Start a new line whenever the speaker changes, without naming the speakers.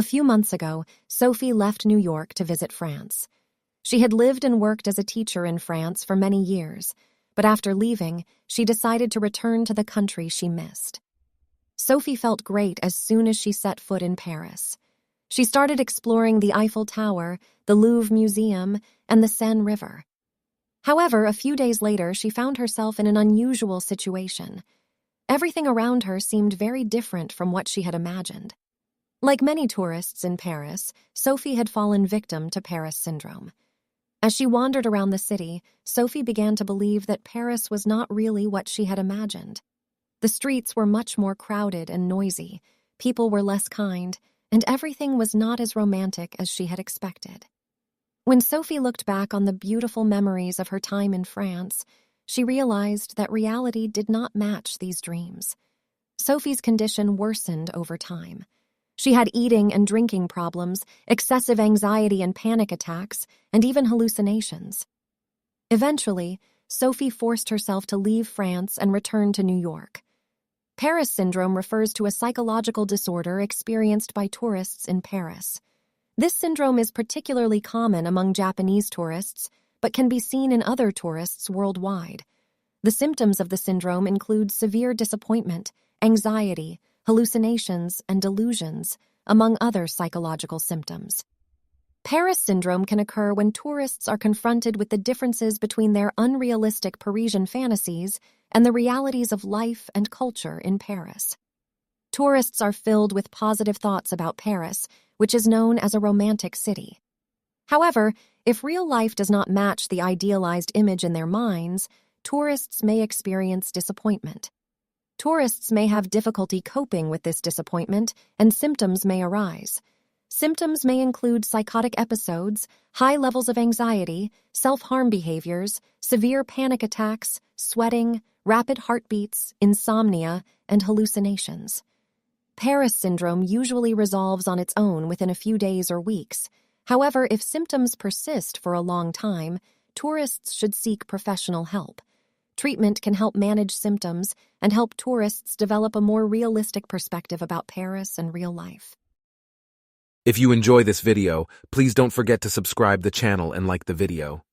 A few months ago, Sophie left New York to visit France. She had lived and worked as a teacher in France for many years, but after leaving, she decided to return to the country she missed. Sophie felt great as soon as she set foot in Paris. She started exploring the Eiffel Tower, the Louvre Museum, and the Seine River. However, a few days later, she found herself in an unusual situation. Everything around her seemed very different from what she had imagined. Like many tourists in Paris, Sophie had fallen victim to Paris syndrome. As she wandered around the city, Sophie began to believe that Paris was not really what she had imagined. The streets were much more crowded and noisy, people were less kind, and everything was not as romantic as she had expected. When Sophie looked back on the beautiful memories of her time in France, she realized that reality did not match these dreams. Sophie's condition worsened over time. She had eating and drinking problems, excessive anxiety and panic attacks, and even hallucinations. Eventually, Sophie forced herself to leave France and return to New York. Paris syndrome refers to a psychological disorder experienced by tourists in Paris. This syndrome is particularly common among Japanese tourists, but can be seen in other tourists worldwide. The symptoms of the syndrome include severe disappointment, anxiety, hallucinations, and delusions, among other psychological symptoms. Paris syndrome can occur when tourists are confronted with the differences between their unrealistic Parisian fantasies and the realities of life and culture in Paris. Tourists are filled with positive thoughts about Paris, which is known as a romantic city. However, if real life does not match the idealized image in their minds, tourists may experience disappointment. Tourists may have difficulty coping with this disappointment, and symptoms may arise. Symptoms may include psychotic episodes, high levels of anxiety, self-harm behaviors, severe panic attacks, sweating, rapid heartbeats, insomnia, and hallucinations. Paris syndrome usually resolves on its own within a few days or weeks. However, if symptoms persist for a long time, tourists should seek professional help. Treatment can help manage symptoms and help tourists develop a more realistic perspective about Paris and real life.
If you enjoy this video, please don't forget to subscribe the channel and like the video.